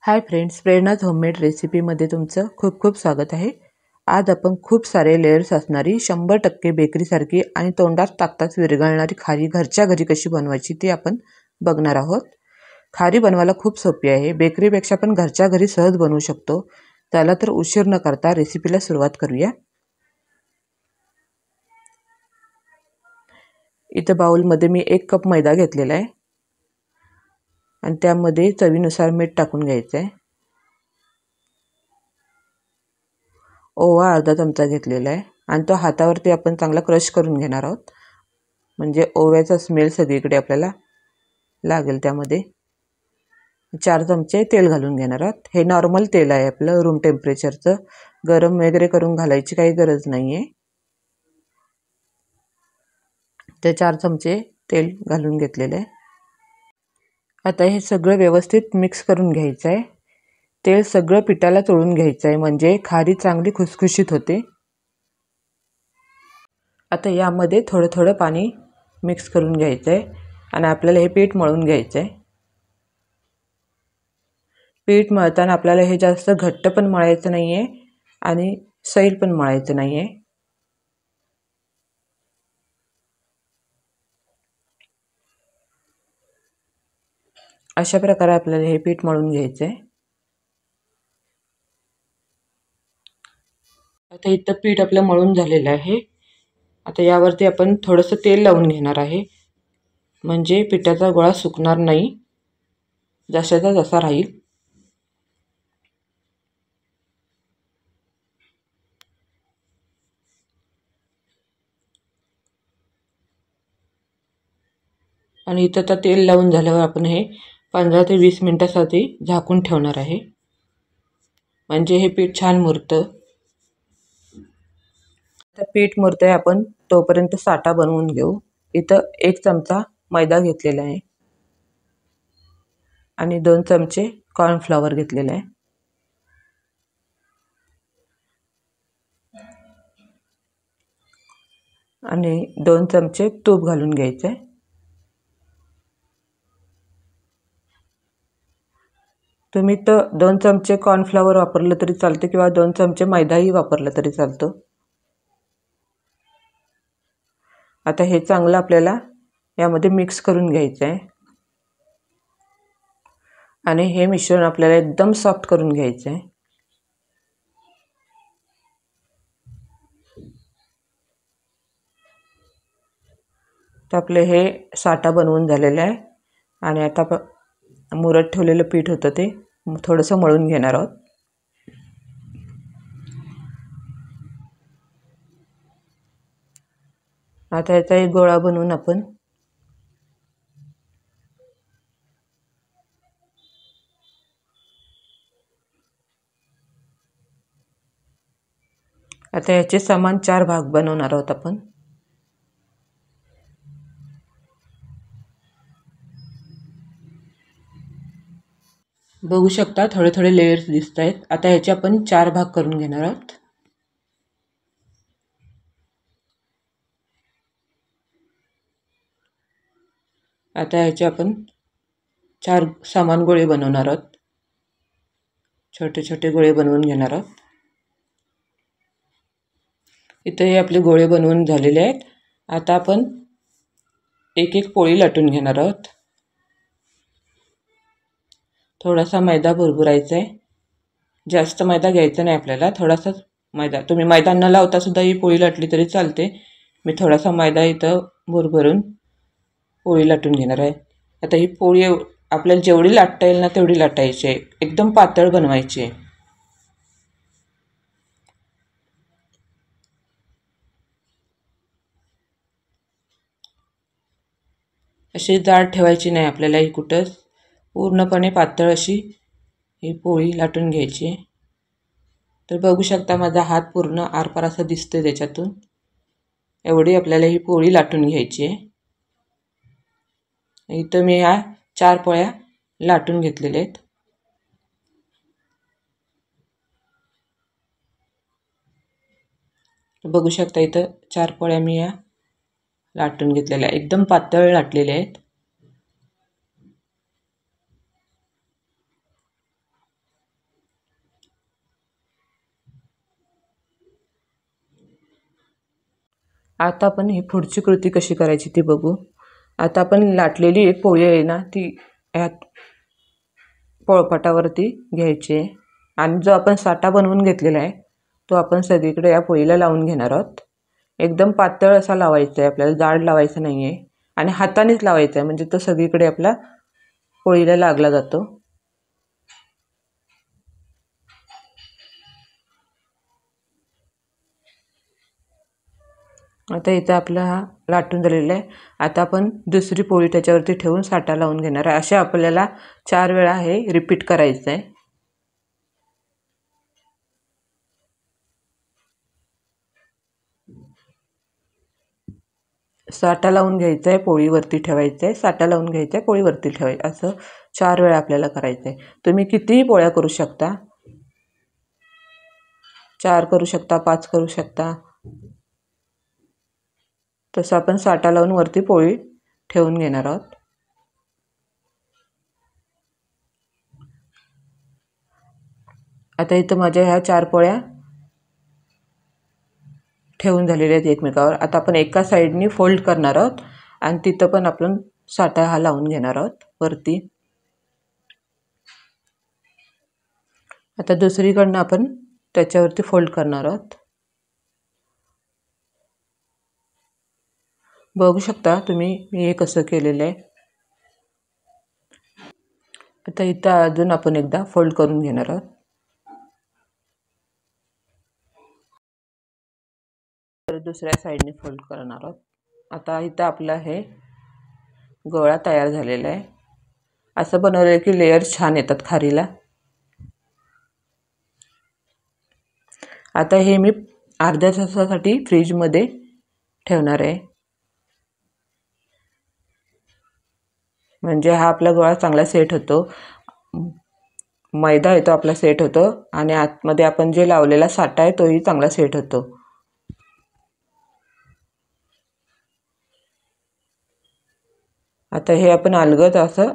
Hi friends, प्रेरणाज homemade रेसिपीमध्ये तुमचं खूप खूप स्वागत आहे। आज आपण खूप सारे लेयर्स असणारी 100% बेकरीसारखी आणि तोंडात टाकताच विरघळणारी खारी घरच्या घरी कशी बनवायची ती आपण बघणार आहोत। खारी बनवायला खूप सोपी आहे, बेकरीपेक्षा पण घरच्या घरी सहज बनवू शकतो। त्याला तर उशीर न करता रेसिपीला सुरुवात करूया। इथे बाउलमध्ये मी 1 कप मैदा घेतलेला आहे आणि त्यामध्ये चवीनुसार मीठ टाकून घ्यायचं आहे। ओवा अर्धा चमचा घेतलेला आहे आणि तो हातावरती आपण चांगला क्रश करून घेणार आहोत, म्हणजे ओव्याचा स्मेल सगळीकडे आपल्याला लागेल। त्यामध्ये 4 चमचे तेल घालून घेणार आहोत। हे नॉर्मल तेल आहे आपलं, रूम टेम्परेचरचं, गरम वगैरे करून घालायची काही गरज नाही आहे। ते 4 चमचे तेल घालून घेतलेले आहे। आता हे सगळं व्यवस्थित मिक्स करून घ्यायचं आहे। तेल सगळं पिठाला चोळून घ्यायचं आहे, म्हणजे खारी चांगली खुसखुशीत होते। आता यामध्ये थोडं थोडं पाणी मिक्स करून घ्यायचं आहे आणि आपल्याला हे पीठ मळून घ्यायचं आहे। पीठ मळताना आपल्याला हे जास्त घट्ट पण मळायचं नाही आहे आणि सैल पण मळायचं नाही आहे। अशा प्रकारे आपल्याला हे पीठ मळून घ्यायचं आहे। आता इथं पीठ आपलं मळून झालेलं आहे। आता यावरती आपण थोडंसं तेल लावून घेणार आहे, म्हणजे पिठाचा गोळा सुकणार नाही, जशाचा जसा राहील। आणि इथं आता तेल लावून झाल्यावर आपण हे 15 ते 20 मिनिटांसाठी झाकून ठेवणार आहे, म्हणजे हे पीठ छान मुरतं। आता पीठ मुरतंय, आपण तोपर्यंत साठा बनवून घेऊ। इथं 1 चमचा मैदा घेतलेला आहे आणि 2 चमचे कॉर्नफ्लॉवर घेतलेला आहे आणि 2 चमचे तूप घालून घ्यायचे आहे। तुम्ही तर 2 चमचे कॉर्नफ्लॉवर वापरलं तरी चालते किंवा 2 चमचे मैदाही वापरला तरी चालतो। आता हे चांगलं आपल्याला यामध्ये मिक्स करून घ्यायचं आहे आणि हे मिश्रण आपल्याला एकदम सॉफ्ट करून घ्यायचं आहे। तर आपले हे साठा बनवून झालेलं आहे आणि आता मुरत ठेवलेलं पीठ होतं ते थोडंसं मळून घेणार आहोत। आता याचा एक गोळा बनवून आपण आता याचे समान 4 भाग बनवणार आहोत आपण। बघू शकता थोडे थोडे लेयर्स दिसत आहेत। आता याचे आपण 4 भाग करून घेणार आहोत। आता याचे आपण 4 समान गोळे बनवणार आहोत, छोटे छोटे गोळे बनवून घेणार आहोत। इथे हे आपले गोळे बनवून झालेले आहेत। आता आपण एक एक पोळी लाटून घेणार आहोत। थोडासा मैदा भुरभुरायचा आहे, जास्त मैदा घ्यायचा नाही आपल्याला, थोडासाच मैदा। तुम्ही मैदा न लावता सुद्धा ही पोळी लाटली तरी चालते। मी थोडासा मैदा इथं भुरभरून पोळी लाटून घेणार आहे। आता ही पोळी आपल्याला जेवढी लाटता येईल ना तेवढी लाटायची आहे, एकदम पातळ बनवायची आहे। अशी जाड ठेवायची नाही आपल्याला, ही कुठंच पूर्णपणे पातळ अशी ही पोळी लाटून घ्यायची आहे। तर बघू शकता माझा हात पूर्ण आरपार असा दिसतोय त्याच्यातून, एवढी आपल्याला ही पोळी लाटून घ्यायची आहे। इथं मी ह्या 4 पोळ्या लाटून घेतलेल्या आहेत। बघू शकता इथं 4 पोळ्या मी या लाटून घेतलेल्या, एकदम पातळ लाटलेल्या आहेत। आता आपण ही पुढची कृती कशी करायची ती बघू. आता आपण लाटलेली एक पोळी आहे ना ती ह्यात पोळपाटावरती घ्यायची आणि जो आपण साठा बनवून घेतलेला आहे तो आपण सगळीकडे या पोळीला लावून घेणार आहोत. एकदम पातळ असा लावायचा आहे आपल्याला, जाड लावायचं नाही आहे आणि हातानेच लावायचा आहे म्हणजे तो सगळीकडे आपला पोळीला लागला जातो. आता इथं आपला हा लाटून झालेला आहे. आता आपण दुसरी पोळी त्याच्यावरती ठेवून साठा लावून घेणार आहे. अशा आपल्याला 4 वेळा हे रिपीट करायचं आहे. साठा लावून घ्यायचा आहे, पोळीवरती ठेवायचं आहे, साठा लावून घ्यायचा आहे, पोळीवरती ठेवायचं, असं 4 वेळा आपल्याला करायचं आहे. तुम्ही कितीही पोळ्या करू शकता, 4 करू शकता, 5 करू शकता. तसं आपण साठा लावून वरती पोळी ठेवून घेणार आहोत. आता इथं माझ्या ह्या 4 पोळ्या ठेवून झालेल्या आहेत एकमेकावर. आता आपण एका साईडनी फोल्ड करणार आहोत आणि तिथं पण आपण साठा हा लावून घेणार आहोत वरती. आता दुसरीकडनं आपण त्याच्यावरती फोल्ड करणार आहोत. बघू शकता तुम्ही मी हे कसं केलेलं आहे. आता इथं अजून आपण एकदा फोल्ड करून घेणार आहोत. तर दुसऱ्या साईडने फोल्ड करणार आहोत. आता इथं आपला हे गोळा तयार झालेला आहे. असं बनवलं की लेयर छान येतात खारीला. आता हे मी अर्ध्या तासासाठी फ्रीजमध्ये ठेवणार आहे, म्हणजे हा आपला गोळा चांगला सेट होतो, मैदा येतो आपला सेट होतो आणि आतमध्ये आपण जे लावलेला साठा आहे तोही चांगला सेट होतो. आता हे आपण अलगद असं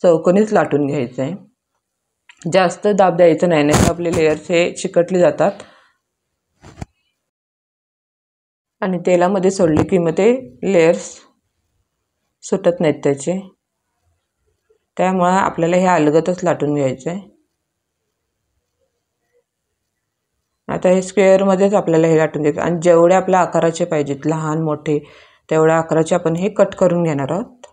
चौकोनीच लाटून घ्यायचं आहे. जास्त दाब द्यायचं नाही, नाही तर आपले लेयर्स हे चिकटले जातात आणि तेलामध्ये सोडले की मग ते लेयर्स सुटत नाहीत त्याचे. त्यामुळे आपल्याला हे अलगदच लाटून घ्यायचं आहे. आता हे स्क्वेअरमध्येच आपल्याला हे लाटून घ्यायचं आणि जेवढे आपल्या आकाराचे पाहिजेत लहान मोठे तेवढ्या आकाराचे आपण हे कट करून घेणार आहोत.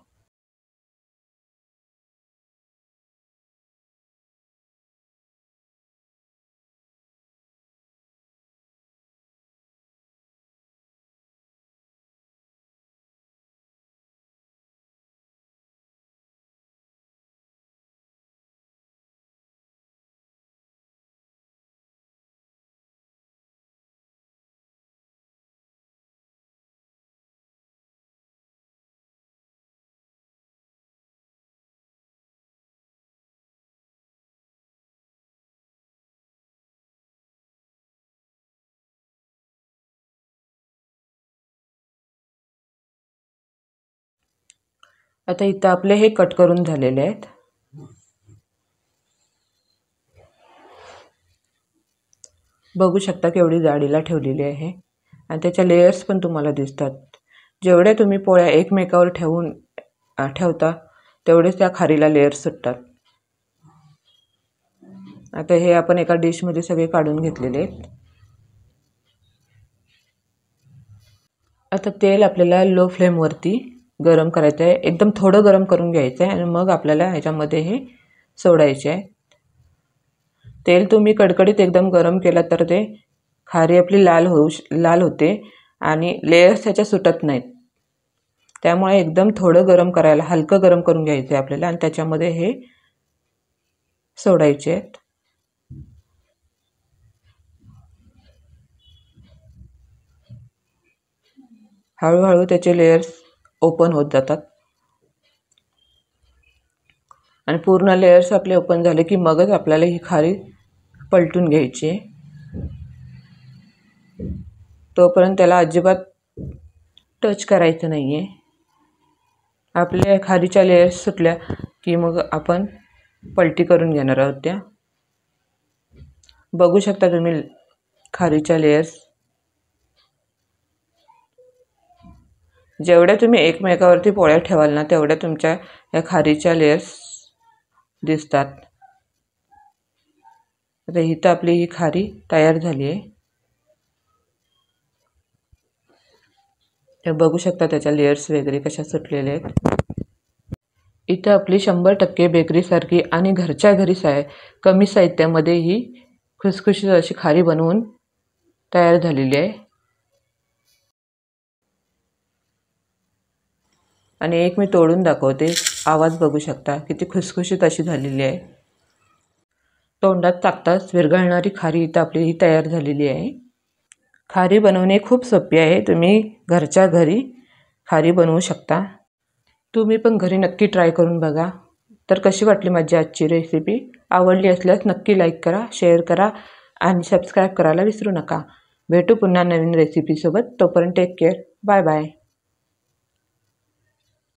आता इथं आपले हे कट करून झालेले आहेत. बघू शकता केवढी जाडीला ठेवलेली आहे आणि त्याच्या लेयर्स पण तुम्हाला दिसतात. जेवढे तुम्ही पोळ्या एकमेकावर ठेवता तेवढेच त्या खारीला लेयर्स सुटतात. आता हे आपण एका डिशमध्ये सगळे काढून घेतलेले आहेत. आता तेल आपल्याला लो फ्लेमवरती गरम करायचं आहे, एकदम थोडं गरम करून घ्यायचं आहे आणि मग आपल्याला ह्याच्यामध्ये हे सोडायचे आहे. तेल तुम्ही कडकडीत एकदम गरम केलं तर ते खारी आपली लाल होते आणि लेयर्स त्याच्या सुटत नाहीत. त्यामुळे एकदम थोडं गरम करायला, हलकं गरम करून घ्यायचं आहे आपल्याला आणि त्याच्यामध्ये हे सोडायचे आहेत. हळूहळू त्याचे लेयर्स ओपन होत जातात आणि पूर्ण लेयर्स आपले ओपन झाले की मगच आपल्याला ही खारी पलटून घ्यायची आहे. तोपर्यंत त्याला अजिबात टच करायचं नाही आहे. आपल्या खारीच्या लेयर्स सुटल्या की मग आपण पलटी करून घेणार आहोत त्या. बघू शकता तुम्ही खारीच्या लेयर्स जेवढ्या तुम्ही एकमेकावरती पोळ्या ठेवाल ना तेवढ्या तुमच्या या खारीच्या लेयर्स दिसतात. आता इथं आपली ही खारी तयार झाली आहे. हे बघू शकता त्याच्या लेयर्स वगैरे कशा सुटलेले आहेत. इथं आपली 100% बेकरीसारखी आणि घरच्या घरी कमी साहित्यामध्ये ही खुसखुशीत अशी खारी बनवून तयार झालेली आहे. आणि एक मी तोडून दाखवते. आवाज बघू शकता किती खुसखुशीत अशी झालेली आहे. तोंडात टाकताच विरघळणारी खारी इथं आपली ही तयार झालेली आहे. खारी बनवणे खूप सोपे आहे. तुम्ही घरच्या घरी खारी बनवू शकता. तुम्ही पण घरी नक्की ट्राय करून बघा. तर कशी वाटली माझी आजची रेसिपी? आवडली असल्यास नक्की लाईक करा, शेअर करा आणि सबस्क्राईब करायला विसरू नका. भेटू पुन्हा नवीन रेसिपीसोबत. तोपर्यंत टेक केअर. Bye bye.